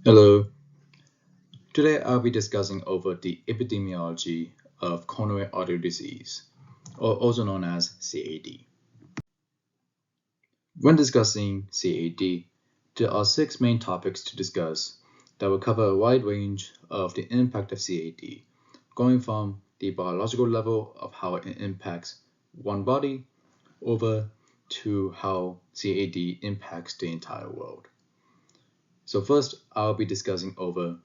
Hello. Today I'll be discussing over the epidemiology of coronary artery disease, or also known as CAD. When discussing CAD, there are 6 main topics to discuss that will cover a wide range of the impact of CAD, going from the biological level of how it impacts one body over to how CAD impacts the entire world. So first, I'll be discussing over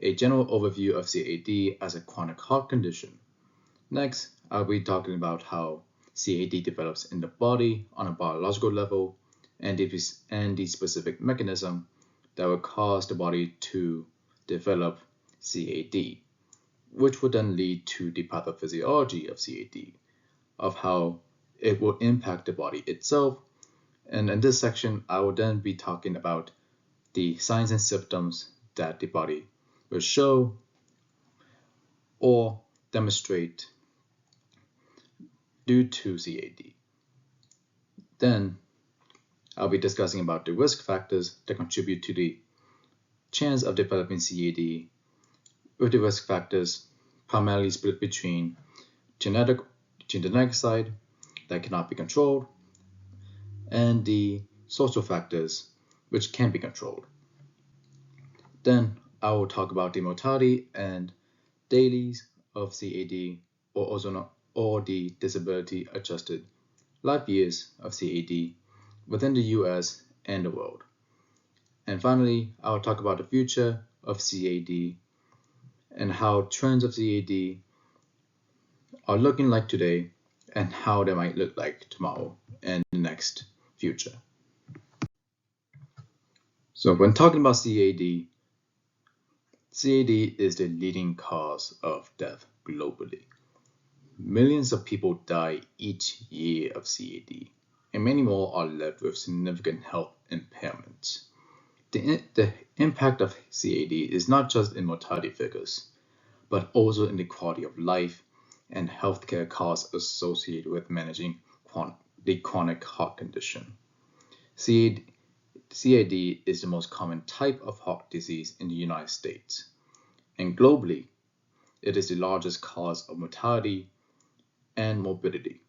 a general overview of CAD as a chronic heart condition. Next, I'll be talking about how CAD develops in the body on a biological level and the specific mechanism that will cause the body to develop CAD, which would then lead to the pathophysiology of CAD, of how it will impact the body itself. And in this section, I will then be talking about the signs and symptoms that the body will show or demonstrate due to CAD. Then I'll be discussing about the risk factors that contribute to the chance of developing CAD, with the risk factors primarily split between genetic side that cannot be controlled and the social factors which can be controlled. Then I will talk about the mortality and dailies of CAD, or the disability adjusted life years of CAD within the US and the world. And finally, I will talk about the future of CAD and how trends of CAD are looking like today and how they might look like tomorrow and the next future. So when talking about CAD is the leading cause of death globally. Millions of people die each year of CAD, and many more are left with significant health impairments. The impact of CAD is not just in mortality figures, but also in the quality of life and healthcare costs associated with managing the chronic heart condition. CAD is the most common type of heart disease in the United States, and globally, it is the largest cause of mortality and morbidity.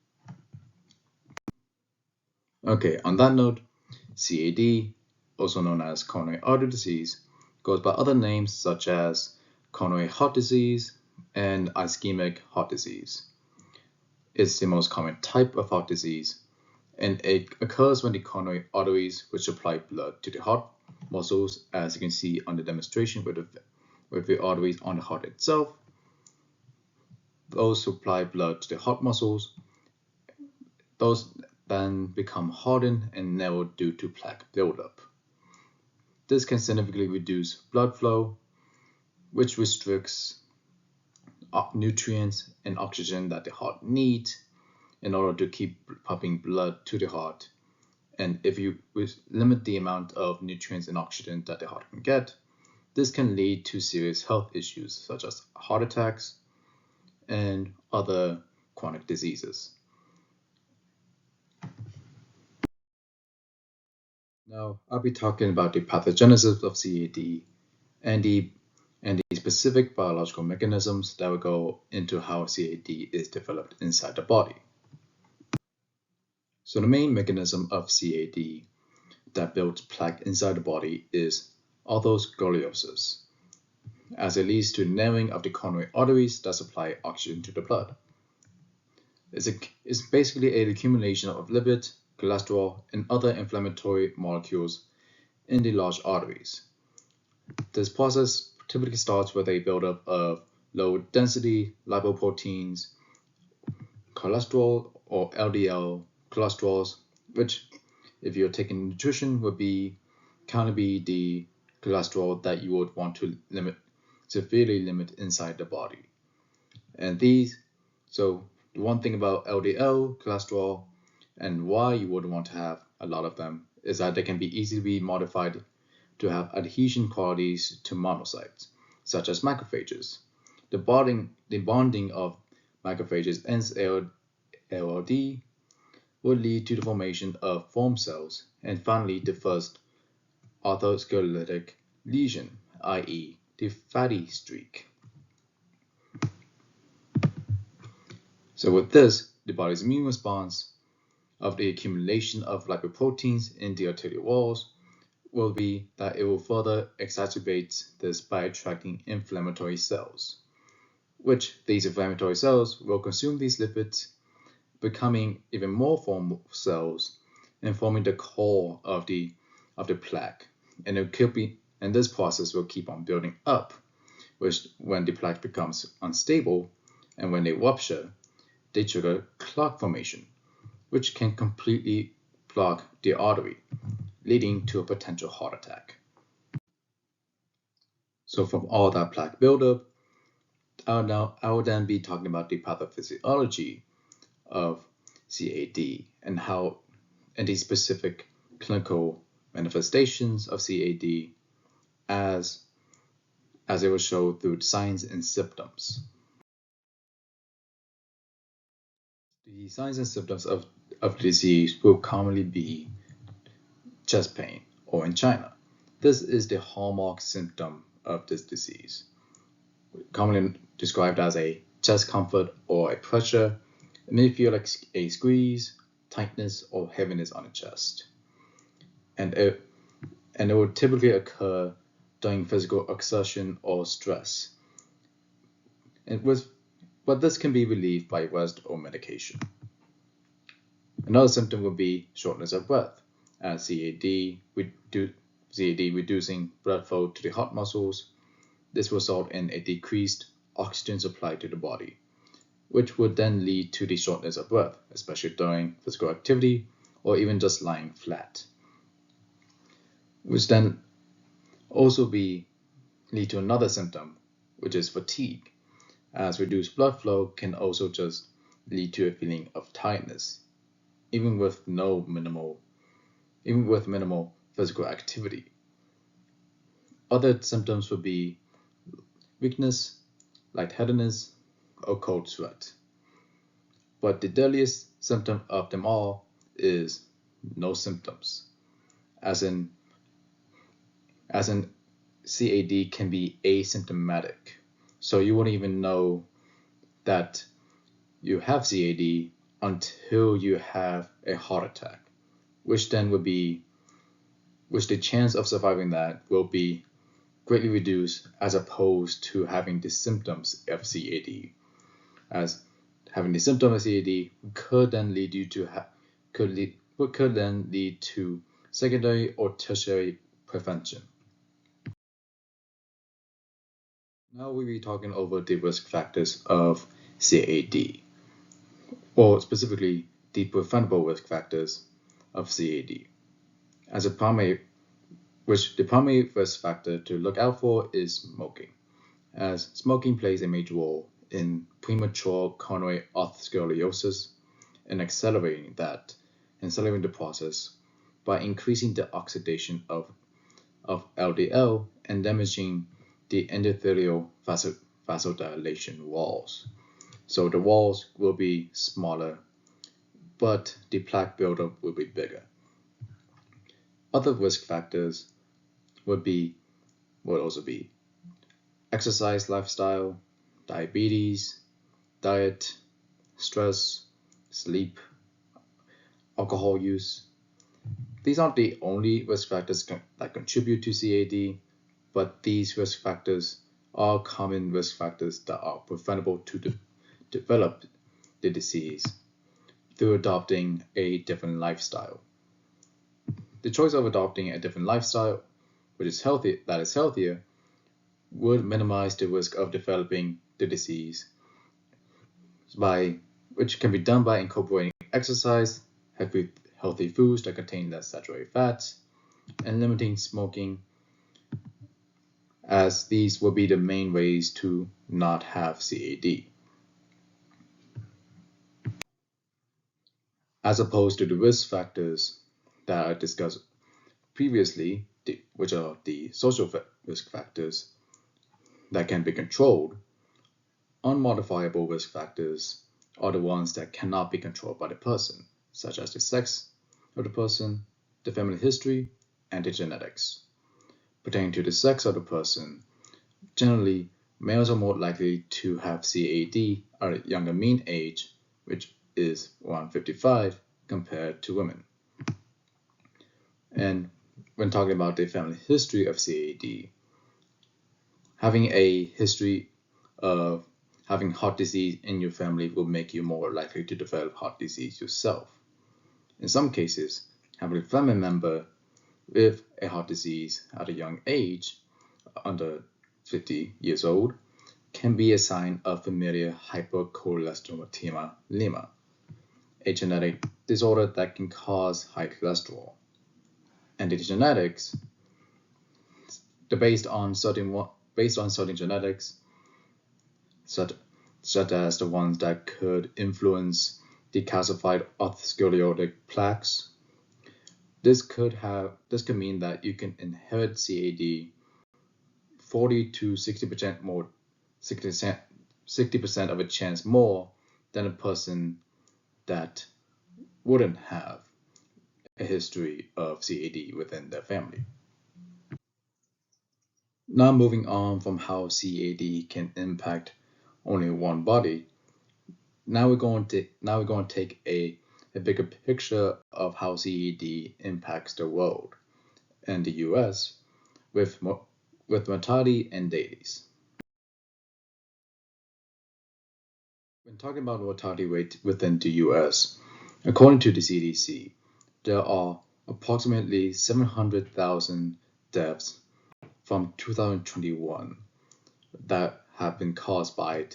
Okay, on that note, CAD, also known as coronary artery disease, goes by other names such as coronary heart disease and ischemic heart disease. It's the most common type of heart disease, and it occurs when the coronary arteries, which supply blood to the heart muscles, as you can see on the demonstration with the arteries on the heart itself, those supply blood to the heart muscles, those then become hardened and narrowed due to plaque buildup. This can significantly reduce blood flow, which restricts nutrients and oxygen that the heart needs in order to keep pumping blood to the heart. And if you limit the amount of nutrients and oxygen that the heart can get, this can lead to serious health issues such as heart attacks and other chronic diseases. Now, I'll be talking about the pathogenesis of CAD and the specific biological mechanisms that will go into how CAD is developed inside the body. So the main mechanism of CAD that builds plaque inside the body is atherosclerosis, as it leads to narrowing of the coronary arteries that supply oxygen to the blood. It's basically an accumulation of lipid, cholesterol, and other inflammatory molecules in the large arteries. This process typically starts with a buildup of low-density lipoproteins, cholesterol or LDL cholesterols, which, if you're taking nutrition, would be the cholesterol that you would want to severely limit inside the body. And so the one thing about LDL cholesterol and why you would want to have a lot of them is that they can be easily modified to have adhesion qualities to monocytes, such as macrophages. The bonding of macrophages and LLD will lead to the formation of foam cells, and finally the first atherosclerotic lesion i.e. the fatty streak. So with this, the body's immune response of the accumulation of lipoproteins in the arterial walls will be that it will further exacerbate this by attracting inflammatory cells, which these inflammatory cells will consume these lipids, becoming even more formed cells and forming the core of the plaque. And this process will keep on building up, which when the plaque becomes unstable and when they rupture, they trigger clot formation, which can completely block the artery, leading to a potential heart attack. So from all that plaque buildup, I will then be talking about the pathophysiology of CAD and the specific clinical manifestations of CAD as it will show through signs and symptoms. The signs and symptoms of the disease will commonly be chest pain or angina. This is the hallmark symptom of this disease, commonly described as a chest comfort or a pressure. It may feel like a squeeze, tightness, or heaviness on the chest. And it will typically occur during physical exertion or stress. But this can be relieved by rest or medication. Another symptom would be shortness of breath, as CAD reducing blood flow to the heart muscles. This will result in a decreased oxygen supply to the body, which would then lead to the shortness of breath, especially during physical activity or even just lying flat, which then also lead to another symptom, which is fatigue, as reduced blood flow can also just lead to a feeling of tiredness, even with minimal physical activity. Other symptoms would be weakness, lightheadedness, or cold sweat. But the deadliest symptom of them all is no symptoms, as in CAD can be asymptomatic. So you won't even know that you have CAD until you have a heart attack, which the chance of surviving that will be greatly reduced as opposed to having the symptoms of CAD. As having the symptoms of CAD could then lead to secondary or tertiary prevention. Now we'll be talking over the risk factors of CAD, or specifically the preventable risk factors of CAD. The primary risk factor to look out for is smoking, as smoking plays a major role in premature coronary atherosclerosis and accelerating the process by increasing the oxidation of LDL and damaging the endothelial vasodilation walls. So the walls will be smaller, but the plaque buildup will be bigger. Other risk factors would also be exercise lifestyle, diabetes, diet, stress, sleep, alcohol use. These aren't the only risk factors that contribute to CAD, but these risk factors are common risk factors that are preventable to develop the disease through adopting a different lifestyle. The choice of adopting a different lifestyle that is healthier would minimize the risk of developing the disease, which can be done by incorporating exercise, healthy foods that contain less saturated fats, and limiting smoking, as these will be the main ways to not have CAD. As opposed to the risk factors that I discussed previously, which are the social risk factors that can be controlled, unmodifiable risk factors are the ones that cannot be controlled by the person, such as the sex of the person, the family history, and the genetics. pertaining to the sex of the person. Generally, males are more likely to have CAD at a younger mean age, which is around 55, compared to women. And when talking about the family history of CAD, having a history of having heart disease in your family will make you more likely to develop heart disease yourself. In some cases, having a family member with a heart disease at a young age, under 50 years old, can be a sign of familial hypercholesterolemia, a genetic disorder that can cause high cholesterol. And the genetics, based on certain genetics, such as the ones that could influence decalcified atherosclerotic plaques. This could mean that you can inherit CAD 40 to 60% more, 60% of a chance more than a person that wouldn't have a history of CAD within their family. Now moving on from how CAD can impact only one body, now we're going to take a bigger picture of how CAD impacts the world and the US with mortality and dailies. When talking about mortality rate within the US, according to the CDC, there are approximately 700,000 deaths from 2021 that have been caused by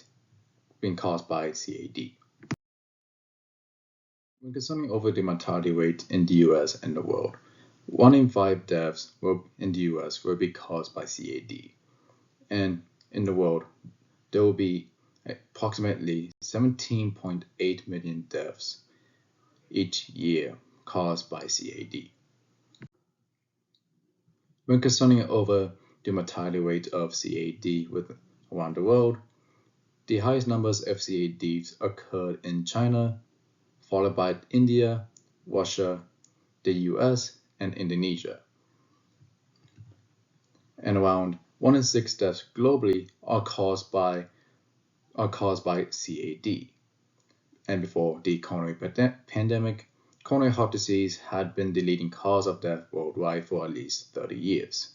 CAD. When concerning over the mortality rate in the US and the world, 1 in 5 deaths in the US will be caused by CAD. And in the world, there will be approximately 17.8 million deaths each year caused by CAD. When concerning over the mortality rate of CAD around the world, the highest numbers of CADs occurred in China, followed by India, Russia, the US, and Indonesia. And around 1 in 6 deaths globally are caused by CAD. And before the coronary pandemic, coronary heart disease had been the leading cause of death worldwide for at least 30 years.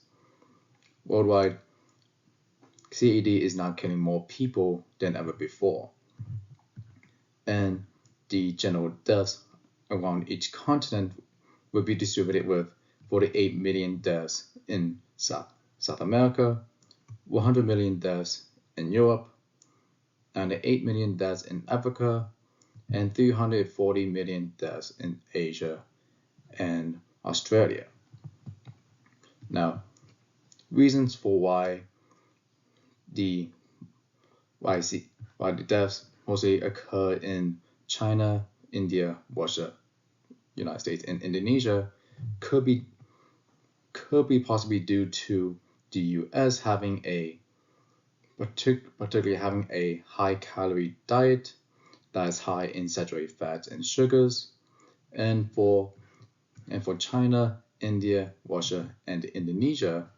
Worldwide, CAD is now killing more people than ever before. And the general deaths around each continent will be distributed with 48 million deaths in South America, 100 million deaths in Europe, 98 million deaths in Africa, and 340 million deaths in Asia and Australia. Now, reasons for why the deaths mostly occur in China, India, Russia, United States, and Indonesia could be possibly due to the US particularly having a high calorie diet that is high in saturated fats and sugars, and for China, India, Russia, and Indonesia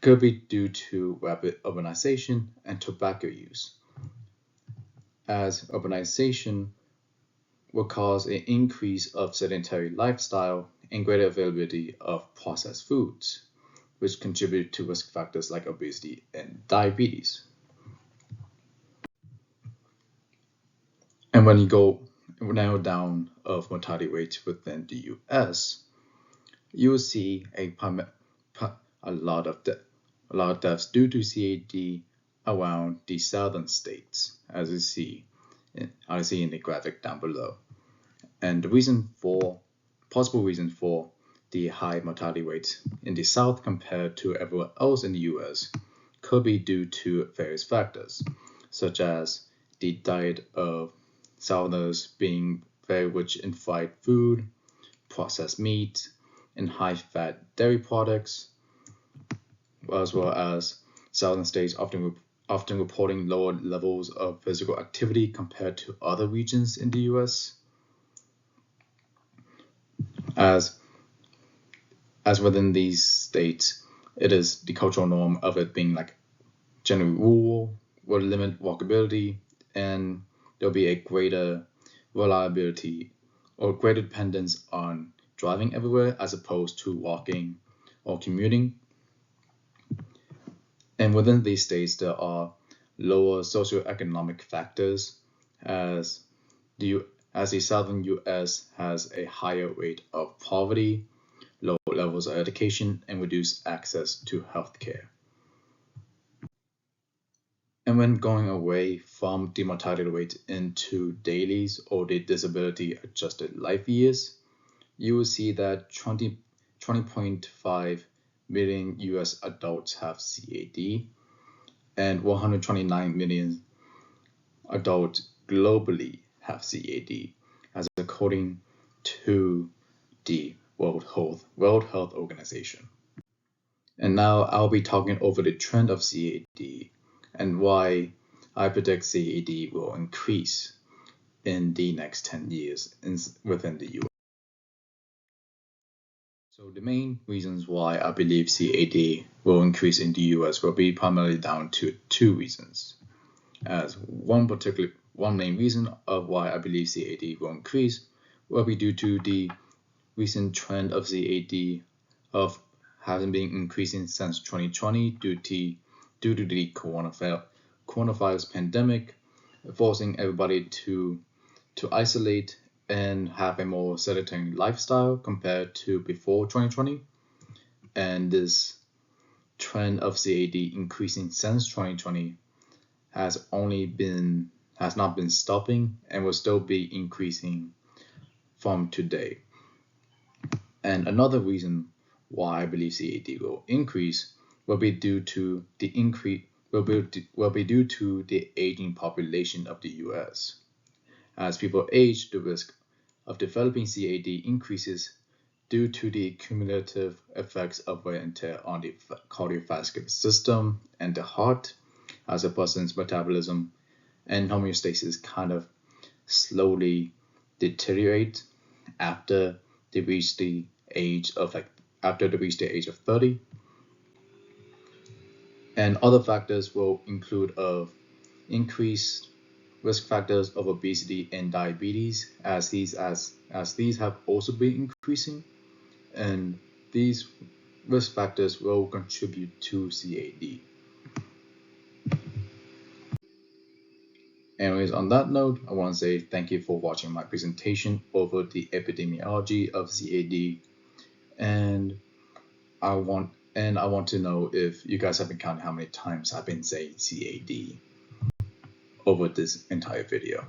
could be due to rapid urbanization and tobacco use, as urbanization will cause an increase of sedentary lifestyle and greater availability of processed foods, which contribute to risk factors like obesity and diabetes. And when you go narrow down of mortality rates within the US, you will see a lot of deaths due to CAD around the southern states, as you see in the graphic down below. And the possible reason for the high mortality rates in the South compared to everywhere else in the US could be due to various factors, such as the diet of Southerners being very rich in fried food, processed meat, and high-fat dairy products, as well as Southern states often reporting lower levels of physical activity compared to other regions in the US. As as within these states, it is the cultural norm of it being like generally rural, will limit walkability, and there'll be a greater reliability or greater dependence on driving everywhere as opposed to walking or commuting. And within these states, there are lower socioeconomic factors as the southern US has a higher rate of poverty, low levels of education, and reduced access to healthcare. And when going away from the mortality rate into dailies or the disability adjusted life years, you will see that 20.5 million US adults have CAD and 129 million adults globally have CAD, as according to the World Health Organization. And now I'll be talking over the trend of CAD and why I predict CAD will increase in the next 10 years within the US. So the main reasons why I believe CAD will increase in the US will be primarily down to two reasons. As one main reason of why I believe CAD will increase will be due to the recent trend of CAD of having been increasing since 2020 due to the coronavirus pandemic, forcing everybody to isolate and have a more sedentary lifestyle compared to before 2020. And this trend of CAD increasing since 2020 has not been stopping and will still be increasing from today. And another reason why I believe CAD will increase will be due to the aging population of the US. As people age, the risk of developing CAD increases due to the cumulative effects of wear and tear on the cardiovascular system and the heart, as a person's metabolism and homeostasis kind of slowly deteriorate after they reach the age of 30. And other factors will include increased risk factors of obesity and diabetes, as these have also been increasing, and these risk factors will contribute to CAD. Anyways, on that note, I want to say thank you for watching my presentation over the epidemiology of CAD, and I want to know if you guys have been counting how many times I've been saying CAD over this entire video.